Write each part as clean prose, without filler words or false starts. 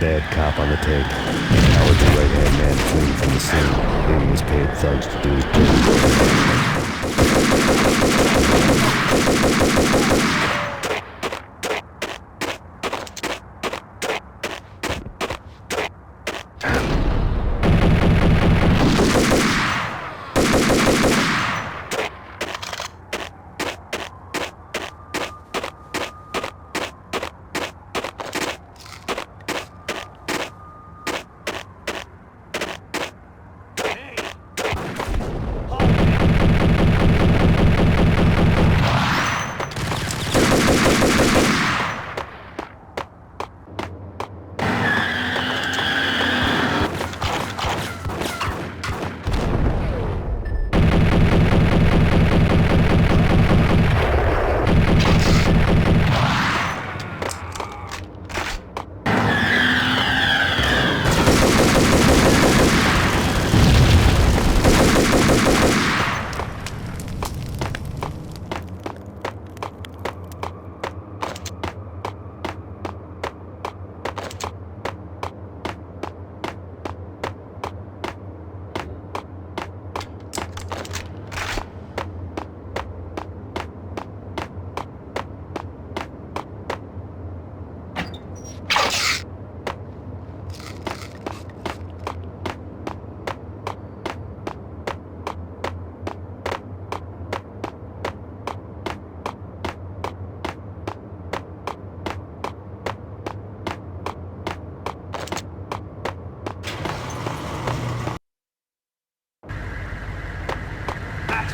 bad cop on the take. Howard's right-hand man fleeing from the scene. Payne was paid thugs to do his bidding.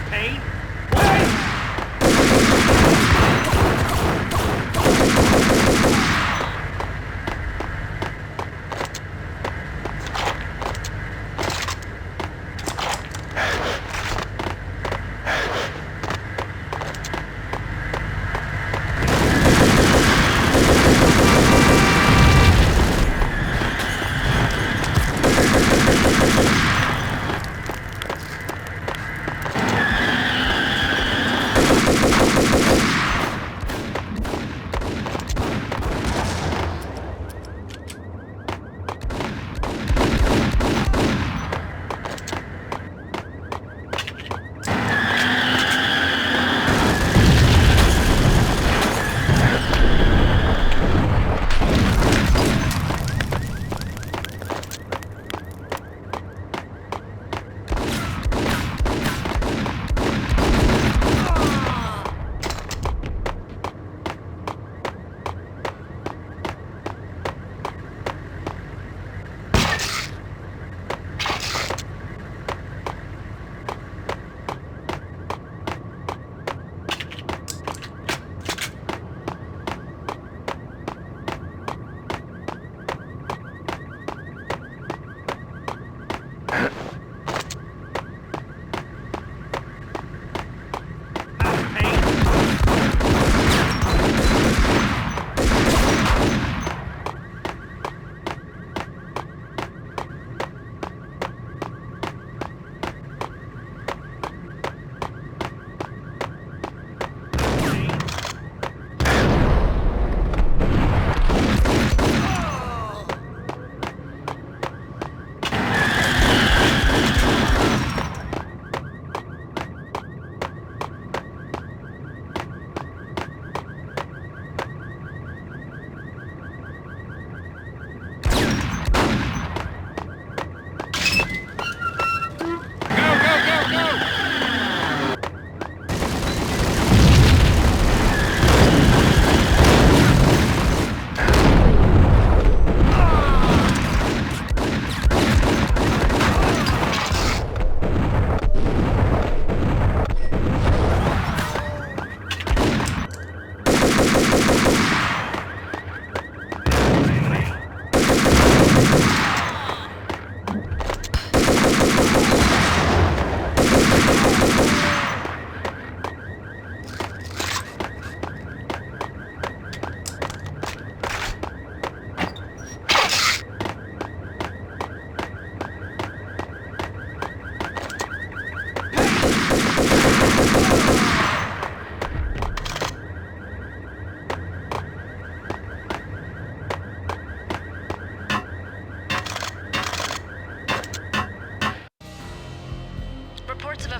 Payne?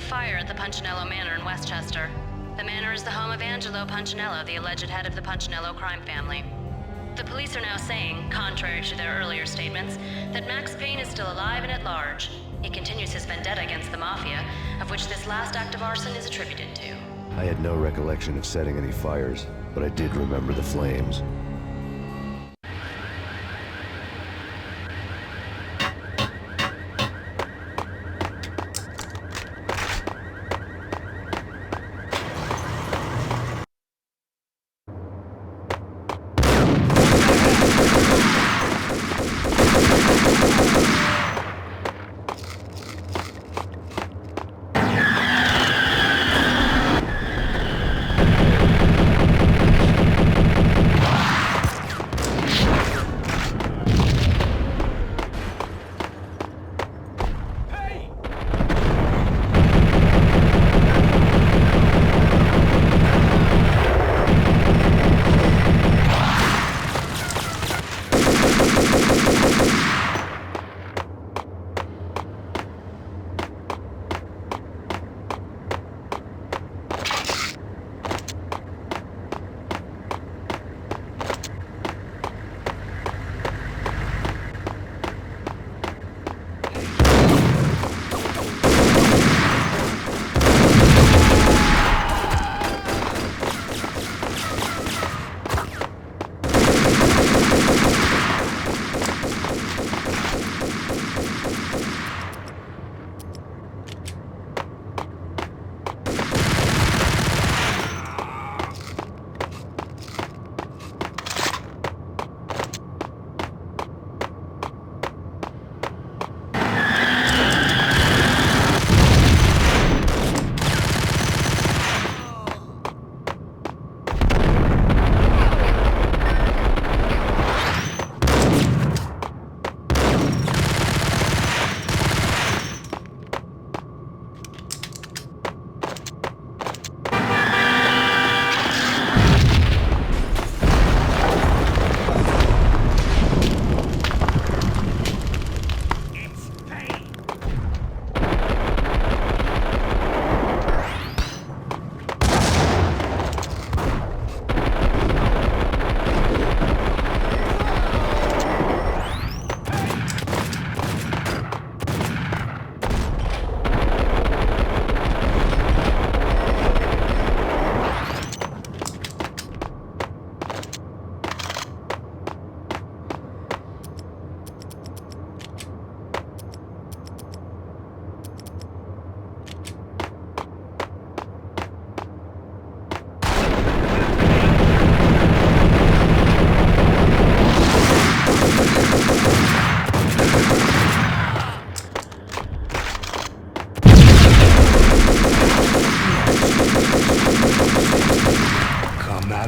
fire at the Punchinello Manor in Westchester. The manor is the home of Angelo Punchinello, the alleged head of the Punchinello crime family. The police are now saying, contrary to their earlier statements, that Max Payne is still alive and at large. He continues his vendetta against the Mafia, of which this last act of arson is attributed to. I had no recollection of setting any fires, but I did remember the flames.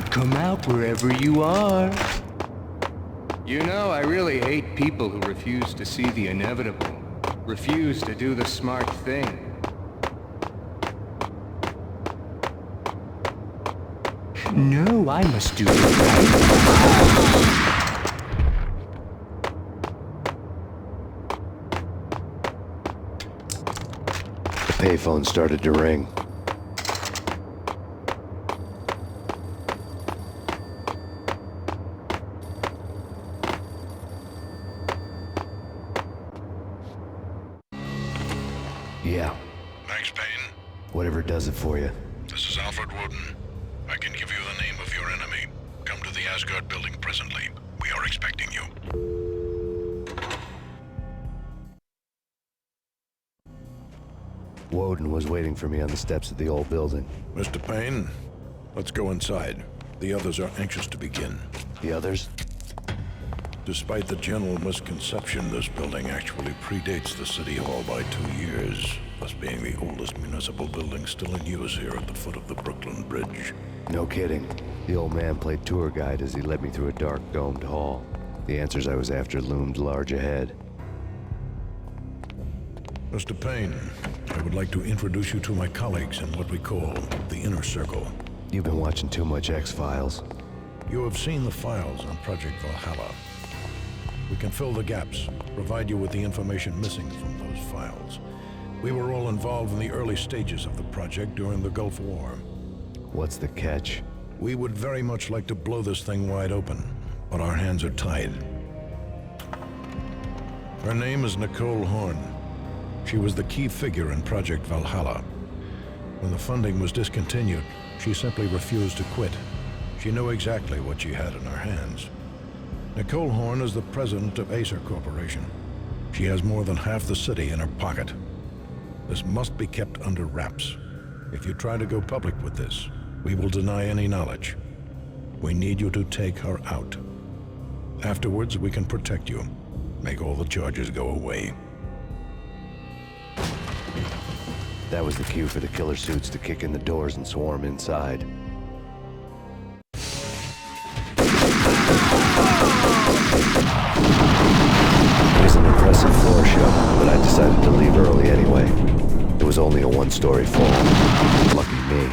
Come out wherever you are. You know, I really hate people who refuse to see the inevitable, refuse to do the smart thing. No, I must do it right. The payphone started to ring. Yeah. Thanks, Payne. Whatever does it for you. This is Alfred Woden. I can give you the name of your enemy. Come to the Asgard building presently. We are expecting you. Woden was waiting for me on the steps of the old building. Mr. Payne, let's go inside. The others are anxious to begin. The others? Despite the general misconception, this building actually predates the City Hall by 2 years, thus being the oldest municipal building still in use here at the foot of the Brooklyn Bridge. No kidding. The old man played tour guide as he led me through a dark, domed hall. The answers I was after loomed large ahead. Mr. Payne, I would like to introduce you to my colleagues in what we call the Inner Circle. You've been watching too much X-Files. You have seen the files on Project Valhalla. We can fill the gaps, provide you with the information missing from those files. We were all involved in the early stages of the project during the Gulf War. What's the catch? We would very much like to blow this thing wide open, but our hands are tied. Her name is Nicole Horn. She was the key figure in Project Valhalla. When the funding was discontinued, she simply refused to quit. She knew exactly what she had in her hands. Nicole Horn is the president of Acer Corporation. She has more than half the city in her pocket. This must be kept under wraps. If you try to go public with this, we will deny any knowledge. We need you to take her out. Afterwards, we can protect you. Make all the charges go away. That was the cue for the killer suits to kick in the doors and swarm inside. It was an impressive floor show, but I decided to leave early anyway. It was only a one-story fall. Lucky me.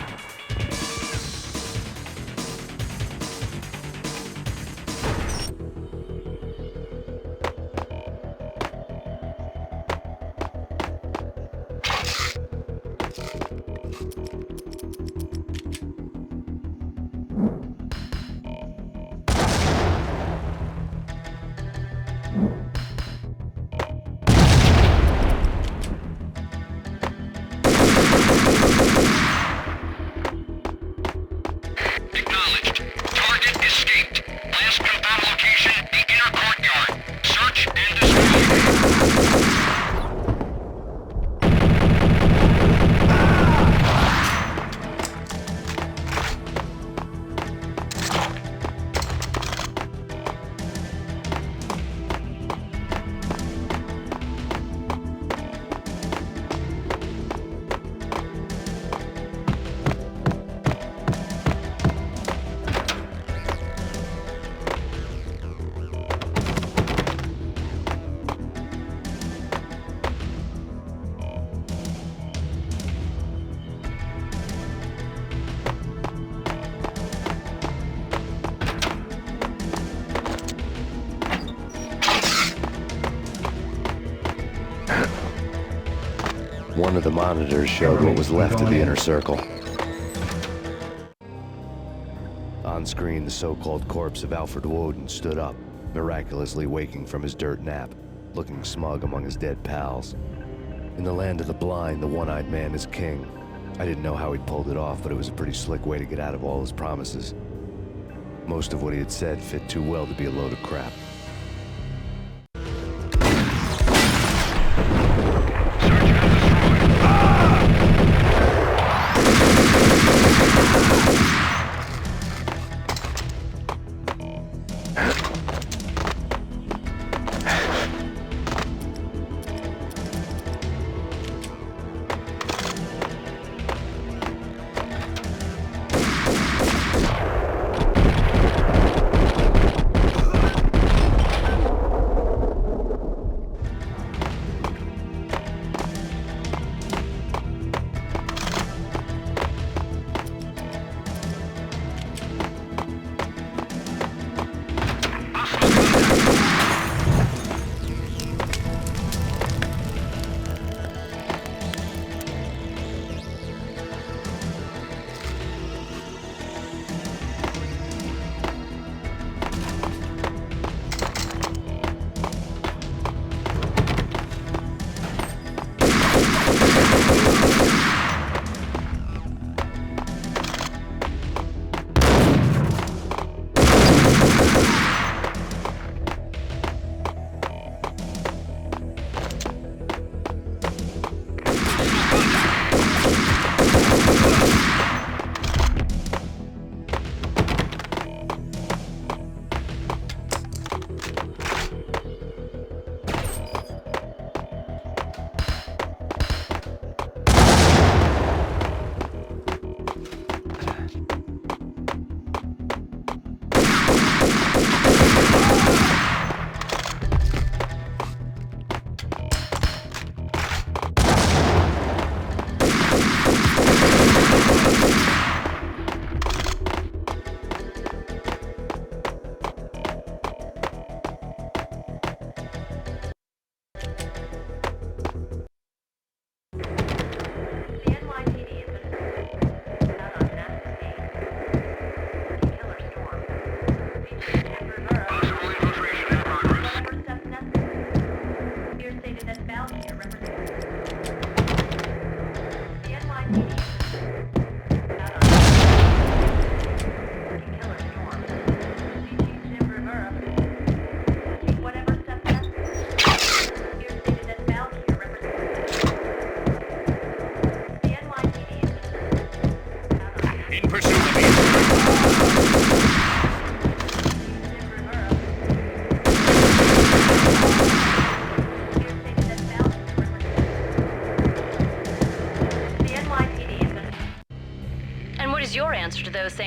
One of the monitors showed what was left of the inner circle. On screen, the so-called corpse of Alfred Woden stood up, miraculously waking from his dirt nap, looking smug among his dead pals. In the land of the blind, the one-eyed man is king. I didn't know how he pulled it off, but it was a pretty slick way to get out of all his promises. Most of what he had said fit too well to be a load of crap.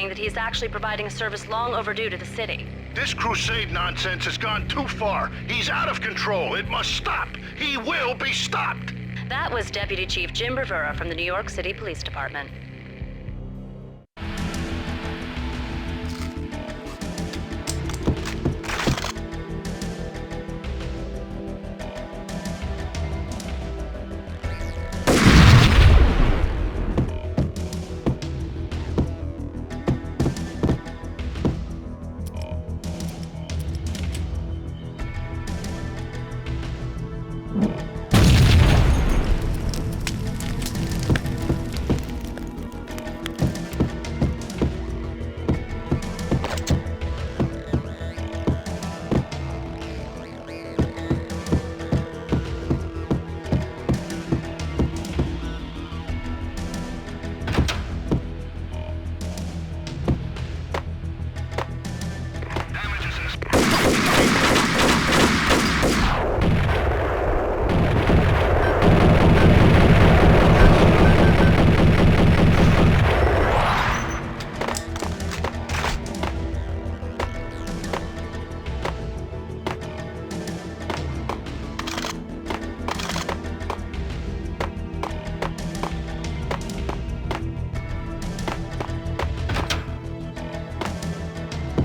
saying that he's actually providing a service long overdue to the city. This crusade nonsense has gone too far. He's out of control. It must stop. He will be stopped. That was Deputy Chief Jim Bravura from the New York City Police Department.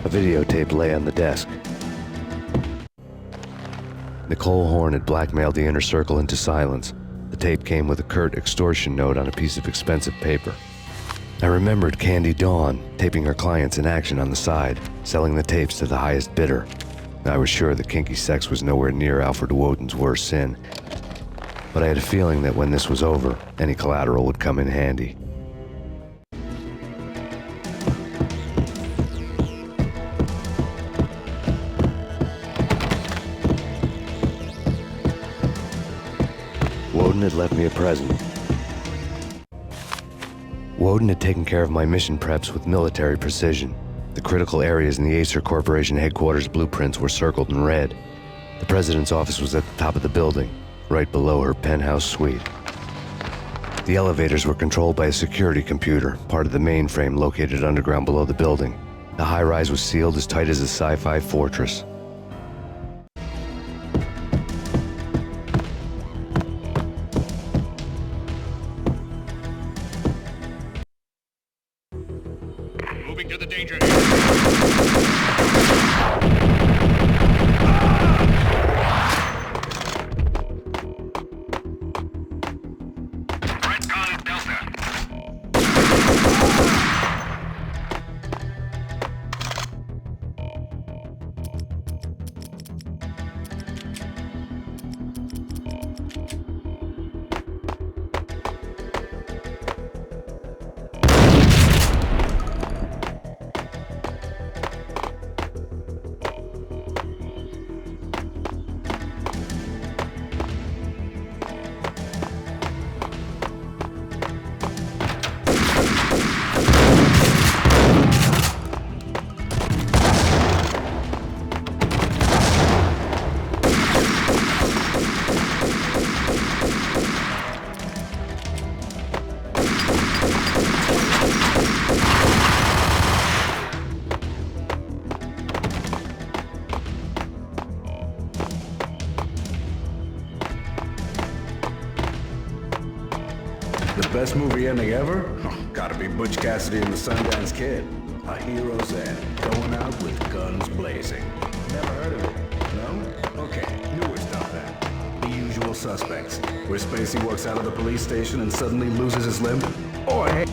A videotape lay on the desk. Nicole Horn had blackmailed the inner circle into silence. The tape came with a curt extortion note on a piece of expensive paper. I remembered Candy Dawn taping her clients in action on the side, selling the tapes to the highest bidder. I was sure that kinky sex was nowhere near Alfred Woden's worst sin, but I had a feeling that when this was over, any collateral would come in handy. Woden had left me a present. Woden had taken care of my mission preps with military precision. The critical areas in the Acer Corporation headquarters blueprints were circled in red. The president's office was at the top of the building, right below her penthouse suite. The elevators were controlled by a security computer, part of the mainframe located underground below the building. The high-rise was sealed as tight as a sci-fi fortress. Moving to the danger Redcon Delta. The best movie ending ever? Gotta be Butch Cassidy and the Sundance Kid. A hero's end, going out with guns blazing. Never heard of it? No? Okay, newer stuff then. The Usual Suspects, where Spacey walks out of the police station and suddenly loses his limb. Or hey...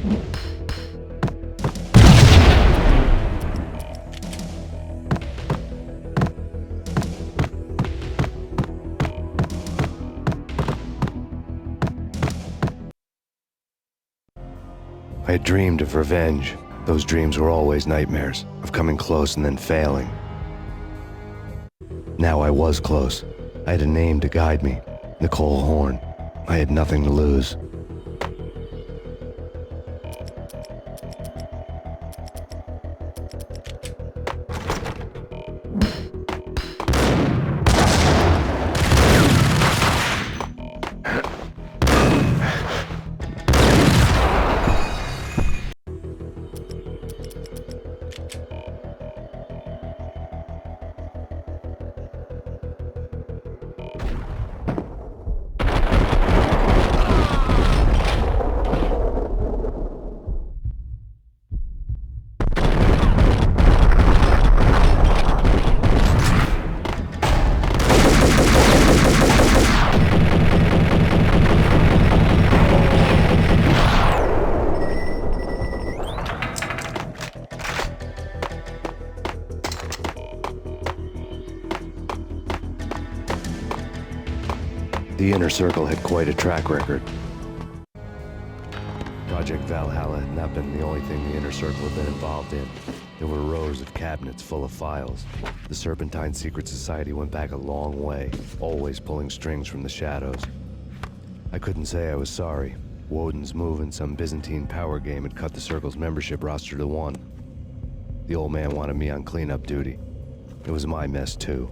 I had dreamed of revenge. Those dreams were always nightmares, of coming close and then failing. Now I was close. I had a name to guide me, Nicole Horn. I had nothing to lose. The Inner Circle had quite a track record. Project Valhalla had not been the only thing the Inner Circle had been involved in. There were rows of cabinets full of files. The Serpentine Secret Society went back a long way, always pulling strings from the shadows. I couldn't say I was sorry. Woden's move in some Byzantine power game had cut the Circle's membership roster to 1. The old man wanted me on cleanup duty. It was my mess too.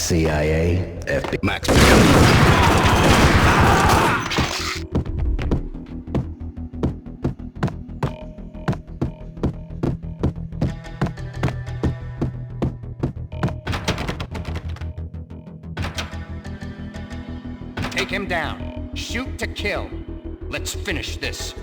CIA, FBI, Max. Take him down. Shoot to kill. Let's finish this.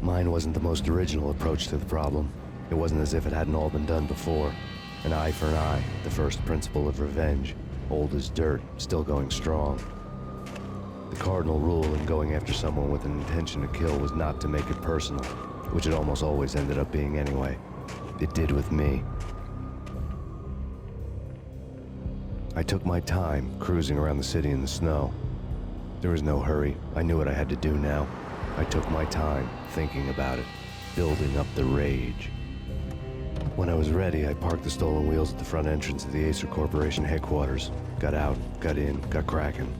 Mine wasn't the most original approach to the problem. It wasn't as if it hadn't all been done before. An eye for an eye, the first principle of revenge. Old as dirt, still going strong. The cardinal rule in going after someone with an intention to kill was not to make it personal, which it almost always ended up being anyway. It did with me. I took my time, cruising around the city in the snow. There was no hurry. I knew what I had to do now. I took my time, thinking about it, building up the rage. When I was ready, I parked the stolen wheels at the front entrance of the Acer Corporation headquarters. Got out, got in, got cracking.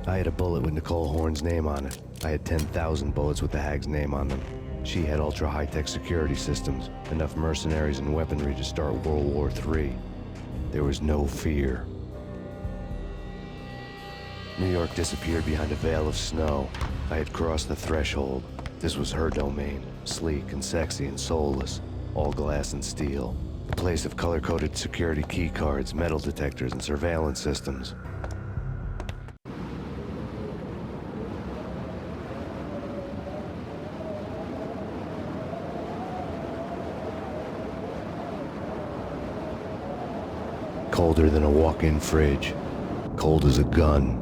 I had a bullet with Nicole Horn's name on it. I had 10,000 bullets with the Hag's name on them. She had ultra-high-tech security systems, enough mercenaries and weaponry to start World War III. There was no fear. New York disappeared behind a veil of snow. I had crossed the threshold. This was her domain, sleek and sexy and soulless, all glass and steel. A place of color-coded security key cards, metal detectors, and surveillance systems. Colder than a walk-in fridge. Cold as a gun.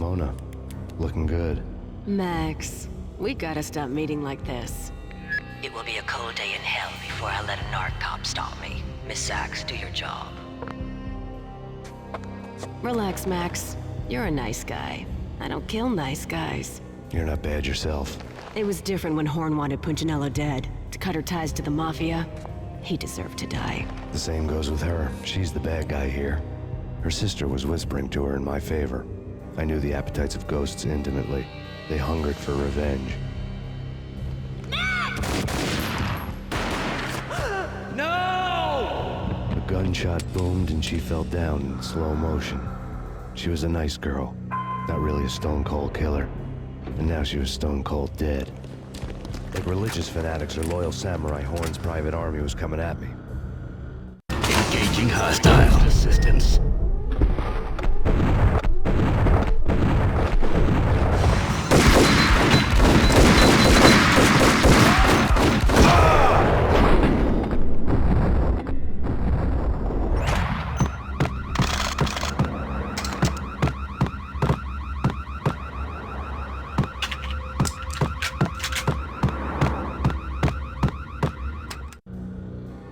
Mona, looking good. Max, we gotta stop meeting like this. It will be a cold day in hell before I let a narc cop stop me. Miss Sachs, do your job. Relax, Max. You're a nice guy. I don't kill nice guys. You're not bad yourself. It was different when Horn wanted Punchinello dead. To cut her ties to the Mafia. He deserved to die. The same goes with her. She's the bad guy here. Her sister was whispering to her in my favor. I knew the appetites of ghosts intimately. They hungered for revenge. No! A gunshot boomed and she fell down in slow motion. She was a nice girl, not really a stone-cold killer. And now she was stone-cold dead. Like religious fanatics or loyal samurai, Horn's private army was coming at me. Engaging hostile assistance.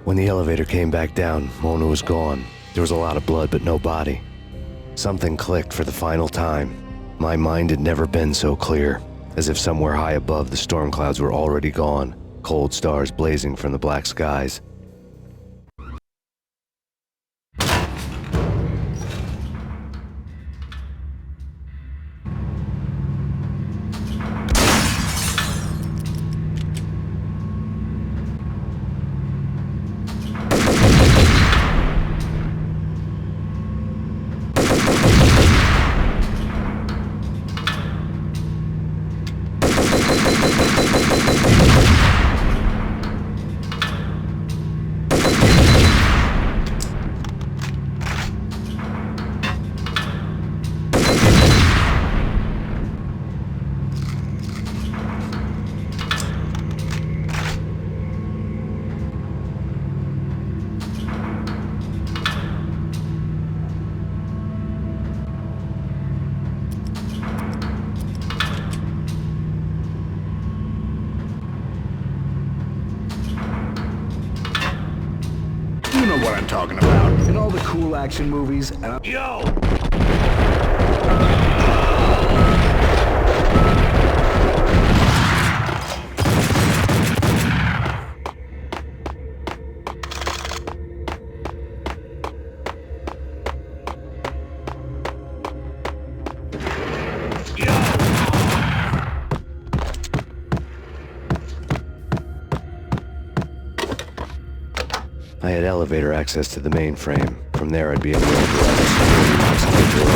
When the elevator came back down, Mona was gone. There was a lot of blood, but no body. Something clicked for the final time. My mind had never been so clear, as if somewhere high above the storm clouds were already gone, cold stars blazing from the black skies. You know what I'm talking about. In all the cool action movies, Yo! I had elevator access to the mainframe. From there, I'd be able to override the security locks and get your own.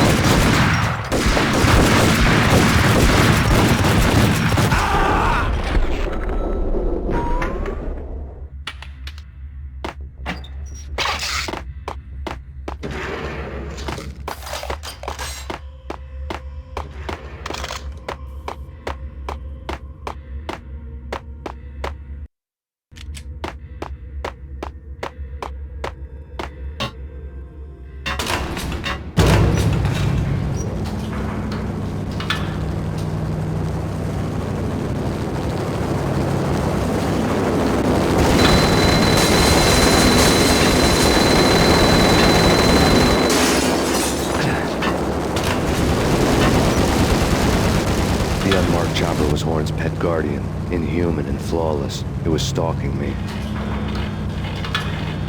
The unmarked chopper was Horn's pet guardian, inhuman and flawless. It was stalking me.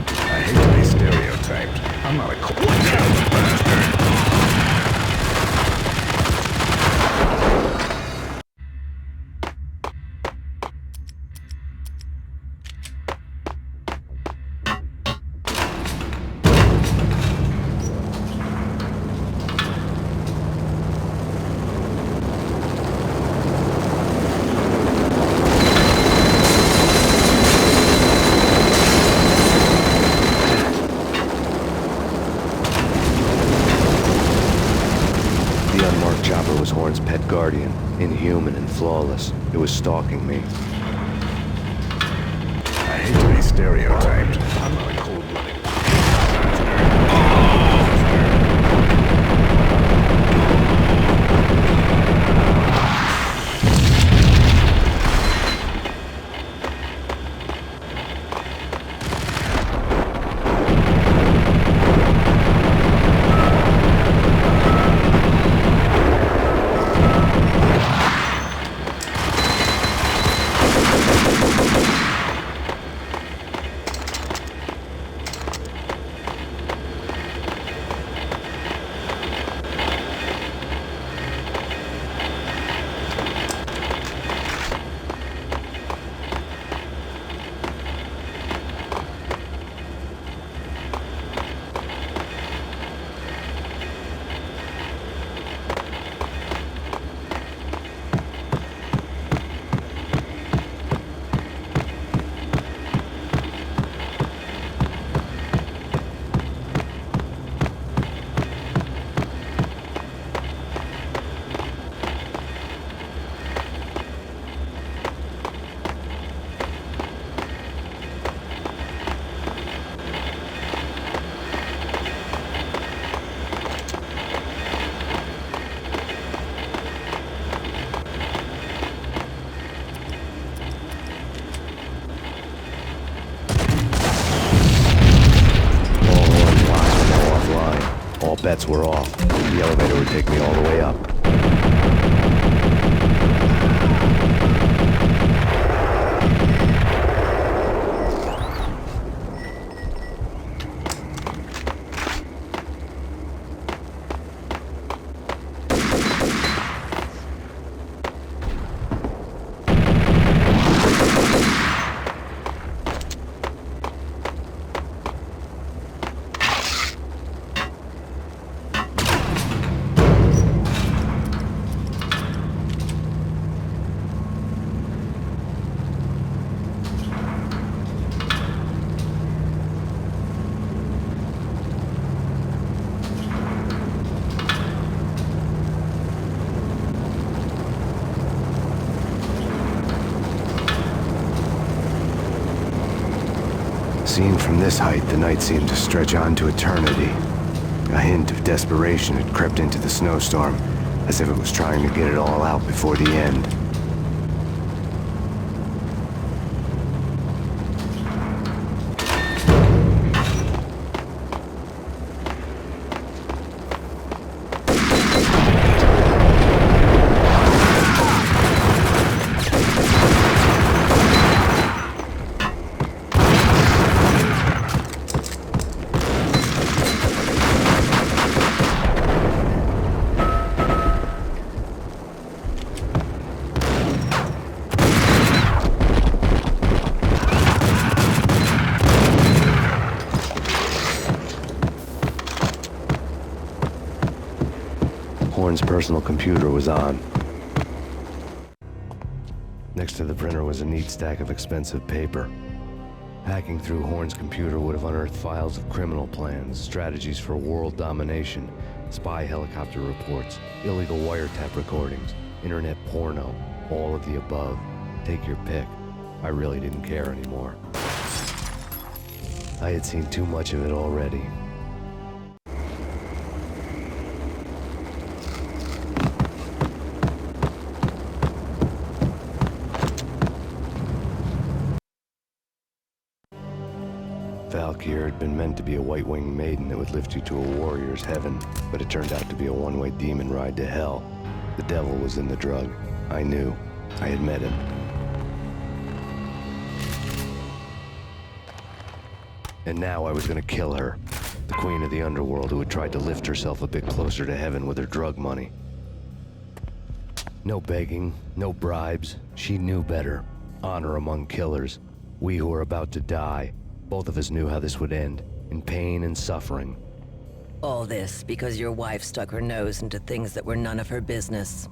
I hate to be stereotyped. I'm not a cold bastard. The unmarked chopper was Horn's pet guardian, inhuman and flawless. It was stalking me. I hate to be stereotyped. I'm not a cold-blooded bastard. bets were off. The elevator would take me all the way up. Seen from this height, the night seemed to stretch on to eternity. A hint of desperation had crept into the snowstorm, as if it was trying to get it all out before the end. Horn's personal computer was on. Next to the printer was a neat stack of expensive paper. Hacking through Horn's computer would have unearthed files of criminal plans, strategies for world domination, spy helicopter reports, illegal wiretap recordings, internet porno, all of the above. Take your pick. I really didn't care anymore. I had seen too much of it already. Valkyr had been meant to be a white-winged maiden that would lift you to a warrior's heaven, but it turned out to be a one-way demon ride to hell. The devil was in the drug. I knew. I had met him. And now I was gonna kill her. The queen of the underworld who had tried to lift herself a bit closer to heaven with her drug money. No begging, no bribes. She knew better. Honor among killers. We who were about to die. Both of us knew how this would end, in pain and suffering. All this because your wife stuck her nose into things that were none of her business.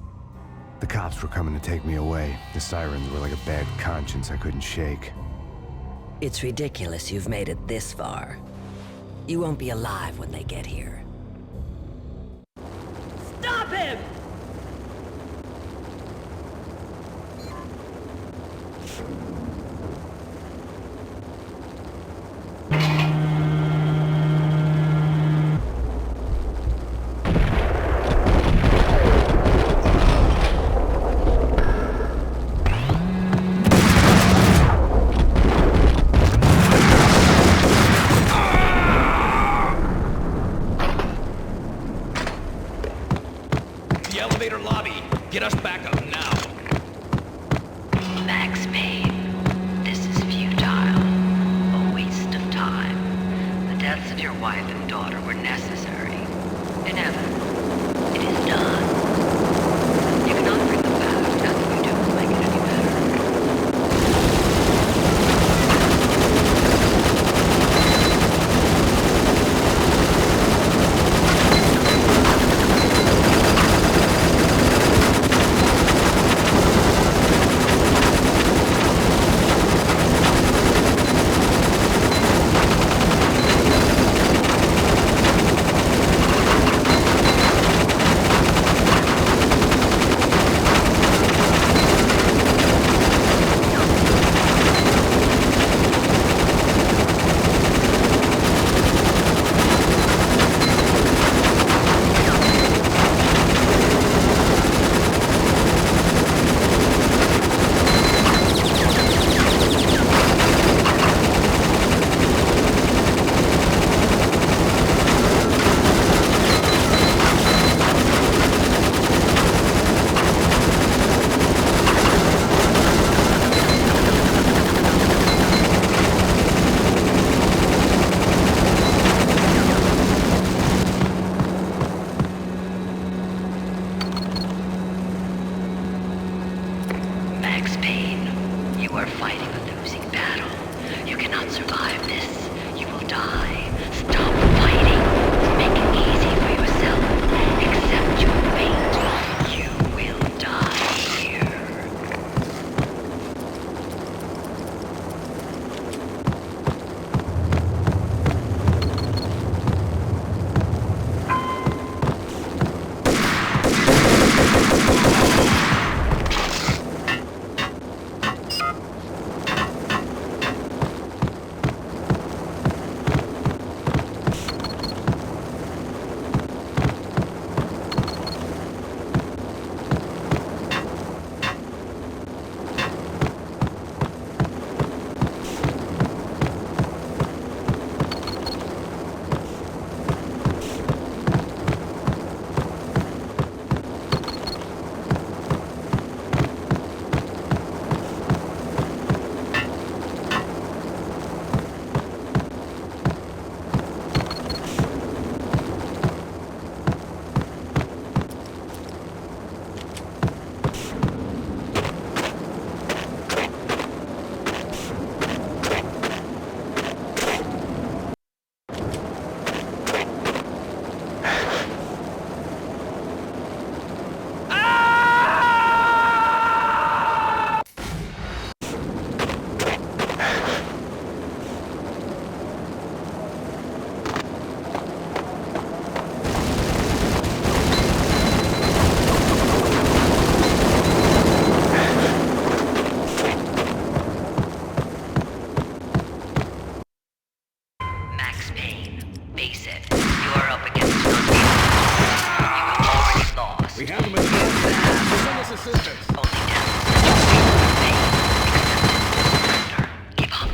The cops were coming to take me away. The sirens were like a bad conscience I couldn't shake. It's ridiculous you've made it this far. You won't be alive when they get here. Stop him! The elevator lobby. Get us back up now. Max Payne, this is futile. A waste of time. The deaths of your wife and daughter were necessary. Inevitable. It is done. You cannot bring them back. Nothing you do will make it any better. Max Payne. Face it, you are up against an unbeatable. You have already lost. We have him in the north. Send us assistance. Only death remains. Surrender. Give up.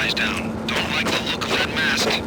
eyes down. Don't like the look of that mask.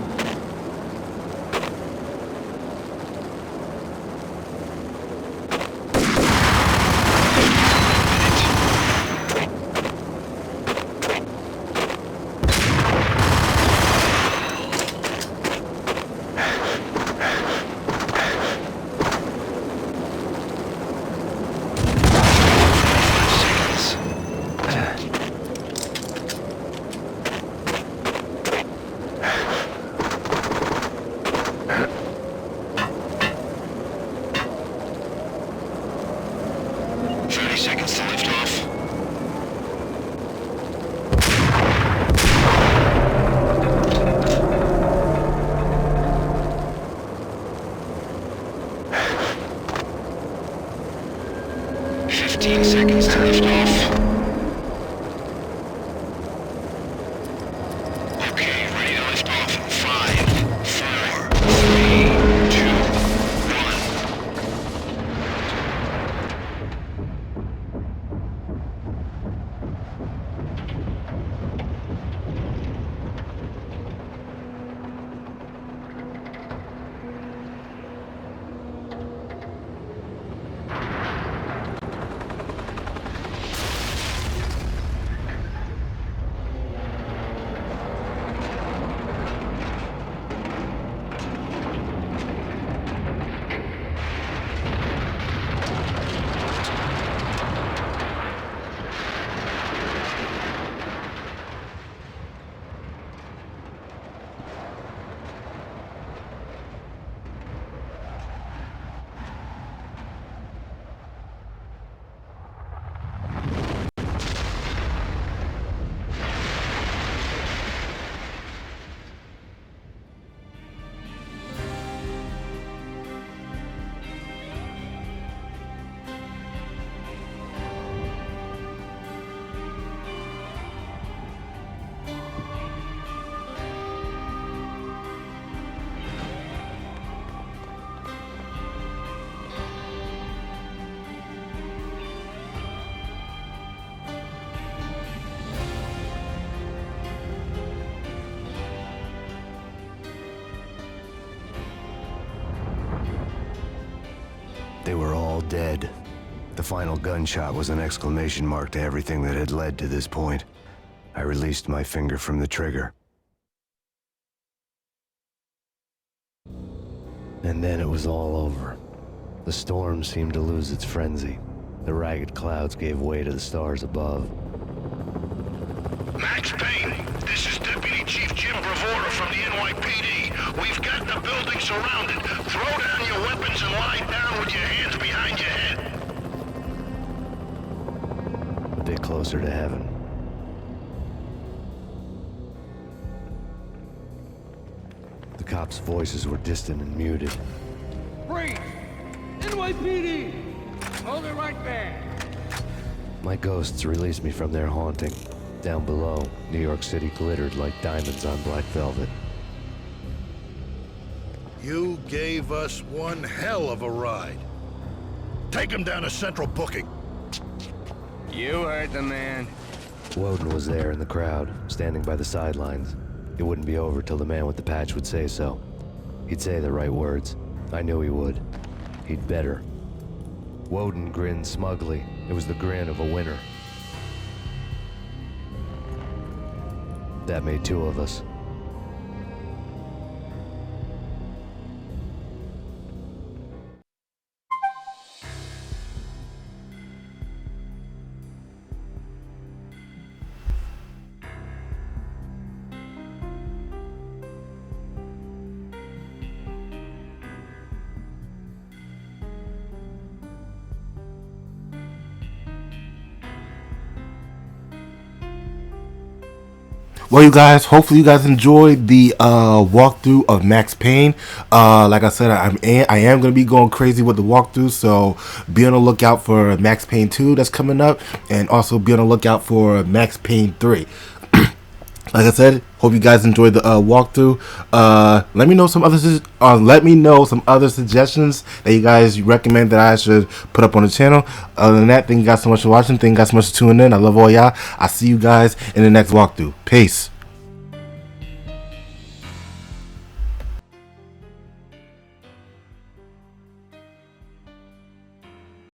They were all dead. The final gunshot was an exclamation mark to everything that had led to this point. I released my finger from the trigger. And then it was all over. The storm seemed to lose its frenzy. The ragged clouds gave way to the stars above. Max Payne, this is Deputy Chief Jim Bravura from the NYPD. We've got the building surrounded. Throw down your weapons and lie down with your hands behind your head. A bit closer to heaven. The cops' voices were distant and muted. Freeze! NYPD! Hold it right there! My ghosts released me from their haunting. Down below, New York City glittered like diamonds on black velvet. You gave us one hell of a ride. Take him down to Central Booking. You heard the man. Woden was there in the crowd, standing by the sidelines. It wouldn't be over till the man with the patch would say so. He'd say the right words. I knew he would. He'd better. Woden grinned smugly. It was the grin of a winner. That made two of us. Well, you guys, hopefully you guys enjoyed the walkthrough of Max Payne. Like I said, I am going to be going crazy with the walkthrough, so be on the lookout for Max Payne 2 that's coming up, and also be on the lookout for Max Payne 3. Like I said, hope you guys enjoyed the walkthrough. Let me know some other suggestions that you guys recommend that I should put up on the channel. Other than that, thank you guys so much for watching. Thank you guys so much for tuning in. I love all y'all. I'll see you guys in the next walkthrough. Peace.